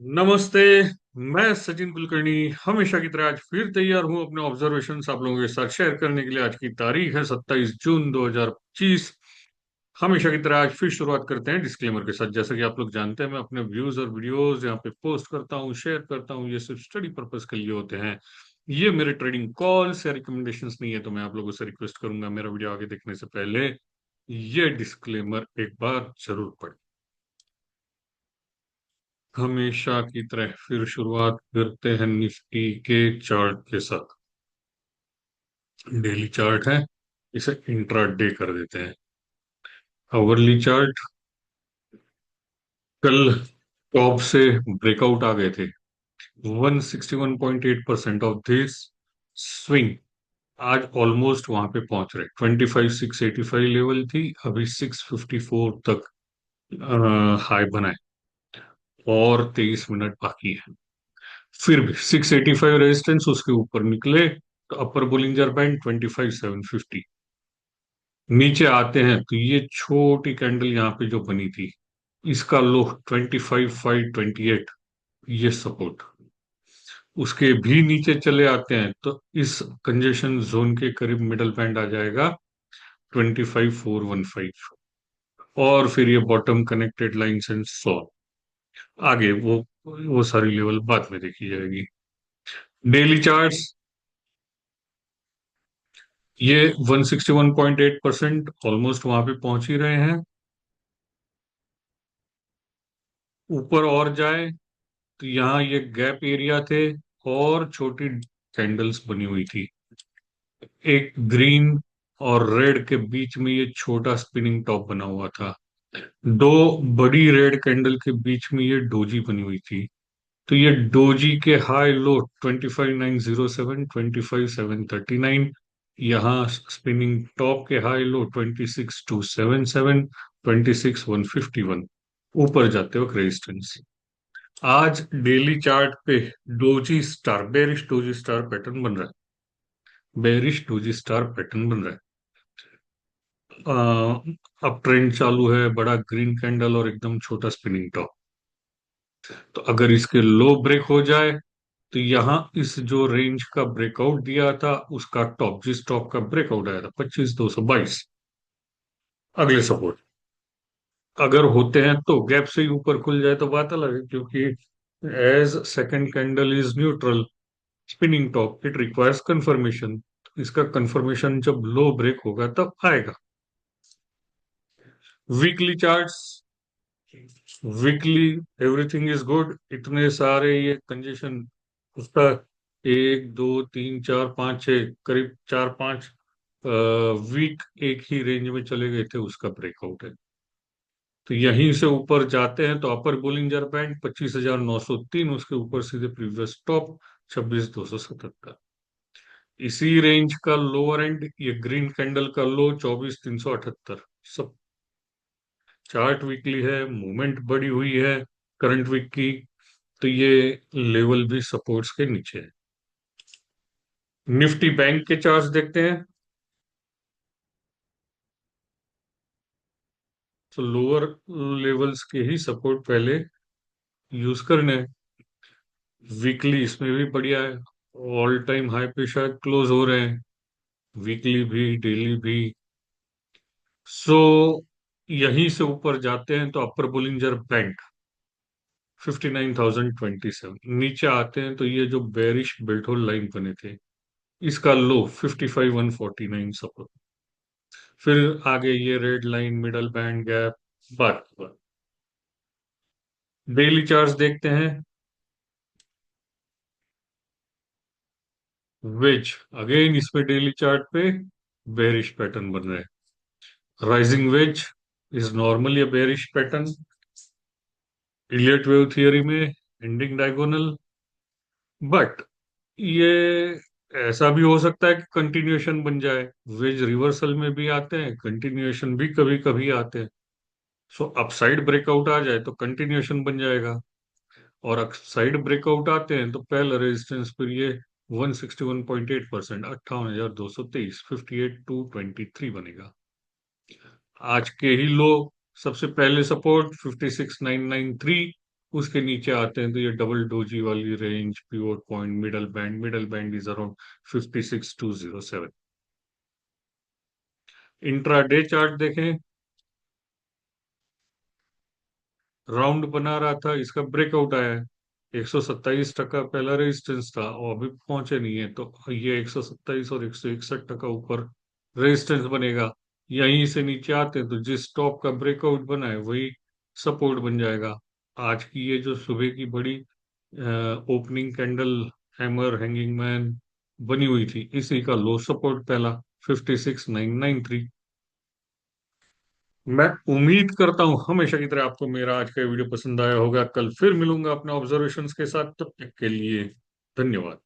नमस्ते। मैं सचिन कुलकर्णी हमेशा की तरह आज फिर तैयार हूं अपने ऑब्जर्वेशंस आप लोगों के साथ शेयर करने के लिए। आज की तारीख है 27 जून 2025। हमेशा की तरह आज फिर शुरुआत करते हैं डिस्क्लेमर के साथ। जैसा कि आप लोग जानते हैं, मैं अपने व्यूज और वीडियोस यहाँ पे पोस्ट करता हूँ, शेयर करता हूँ। ये सिर्फ स्टडी पर्पस के लिए होते हैं। ये मेरे ट्रेडिंग कॉल्स या रिकमेंडेशंस नहीं है। तो मैं आप लोगों से रिक्वेस्ट करूंगा, मेरा वीडियो आगे देखने से पहले ये डिस्क्लेमर एक बार जरूर पढ़ें। हमेशा की तरह फिर शुरुआत करते हैं निफ्टी के चार्ट के साथ। डेली चार्ट है, इसे इंट्राडे कर देते हैं। आवरली चार्ट, कल टॉप से ब्रेकआउट आ गए थे। 161.8% ऑफ दिस स्विंग आज ऑलमोस्ट वहां पे पहुंच रहे। 25,685 लेवल थी, अभी 654 तक हाई बनाए और 23 मिनट बाकी है। फिर भी 685 रेजिस्टेंस, उसके ऊपर निकले तो अपर बोलिंजर बैंड 25,750। नीचे आते हैं तो ये छोटी कैंडल यहाँ पे जो बनी थी, इसका लो 25,528, ये सपोर्ट। उसके भी नीचे चले आते हैं तो इस कंजेशन जोन के करीब मिडल बैंड आ जाएगा 25,415। और फिर ये bottom connected lines and so आगे वो सारी लेवल बाद में देखी जाएगी। डेली चार्ट्स, ये 161.8% ऑलमोस्ट वहां पे पहुंच ही रहे हैं। ऊपर और जाए तो यहाँ ये गैप एरिया थे और छोटी कैंडल्स बनी हुई थी। एक ग्रीन और रेड के बीच में ये छोटा स्पिनिंग टॉप बना हुआ था। दो बड़ी रेड कैंडल के बीच में ये डोजी बनी हुई थी। तो ये डोजी के हाई लो 25,907, 25,739। यहाँ स्पिनिंग टॉप के हाई लो 26,277, 26,151। ऊपर जाते वक्त रेजिस्टेंस। आज डेली चार्ट पे doji star, bearish doji star pattern बन रहा है। बेरिश डोजी स्टार पैटर्न बन रहा है। अब ट्रेंड चालू है, बड़ा ग्रीन कैंडल और एकदम छोटा स्पिनिंग टॉप। तो अगर इसके लो ब्रेक हो जाए तो यहाँ इस जो रेंज का ब्रेकआउट दिया था, उसका टॉप, जिस टॉप का ब्रेकआउट आया था 25,222, अगले सपोर्ट अगर होते हैं तो गैप से ही ऊपर खुल जाए तो बात अलग है, क्योंकि as second candle is neutral spinning top, it requires confirmation. इसका कंफर्मेशन जब लो ब्रेक होगा तब आएगा। Weekly charts, weekly everything is good. इतने सारे ये कंजेशन उसका, एक दो तीन चार पाँच छः, करीब चार पांच वीक एक ही रेंज में चले गए थे, उसका ब्रेकआउट है। तो यहीं से ऊपर जाते हैं तो अपर बोलिंजर बैंड 25,903, उसके ऊपर सीधे प्रीवियस टॉप 26,277। इसी रेंज का लोअर एंड ये ग्रीन कैंडल का लो 24,378। सब चार्ट वीकली है, मूवमेंट बड़ी हुई है करंट वीक की। तो ये लेवल भी सपोर्ट्स के नीचे है। निफ्टी बैंक के चार्ट्स देखते हैं तो लोअर लेवल्स के ही सपोर्ट पहले यूज करने हैं। वीकली इसमें भी बढ़िया है, ऑल टाइम हाई पे शायद क्लोज हो रहे हैं, वीकली भी डेली भी। सो यहीं से ऊपर जाते हैं तो अपर बोलिंजर बैंक 59,027। नीचे आते हैं तो ये जो बेरिश बेल्ट होल लाइन बने थे, इसका लो 55,149 सपोर्ट। फिर आगे ये red line, middle band gap, बात बात। डेली चार्ट्स देखते हैं। वेज, अगेन इसमें डेली चार्ट पे बेरिश पैटर्न बन रहा है। Rising veg is normally a bearish pattern. Elliot wave theory में एंडिंग डायगोनल, बट ये ऐसा भी हो सकता है कि कंटिन्यूएशन बन जाए। वेज रिवर्सल में भी आते हैं, कंटिन्यूएशन भी कभी कभी आते हैं। सो अपसाइड ब्रेकआउट आ जाए तो कंटिन्यूएशन बन जाएगा, और अपसाइड ब्रेकआउट आते हैं तो पहला रेजिस्टेंस फिर ये 161.8%, 58,223, 58,223 बनेगा। आज के ही लो, सबसे पहले सपोर्ट 56,993, उसके नीचे आते हैं तो ये डबल डोजी वाली range, pivot point, middle band is around 56207। Intraday chart देखें, राउंड बना रहा था, इसका ब्रेकआउट आया है। 127 टका पहला रेजिस्टेंस था और अभी पहुंचे नहीं है, तो ये 127 और 161 टका ऊपर रेजिस्टेंस बनेगा। यहीं से नीचे आते हैं तो जिस टॉप का ब्रेकआउट बना है वही सपोर्ट बन जाएगा। आज की ये जो सुबह की बड़ी opening candle, hammer hanging man बनी हुई थी, इसी का लो सपोर्ट पहला 56993। मैं उम्मीद करता हूं हमेशा की तरह आपको मेरा आज का वीडियो पसंद आया होगा। कल फिर मिलूंगा अपने ऑब्जर्वेशंस के साथ, तब तक के लिए धन्यवाद।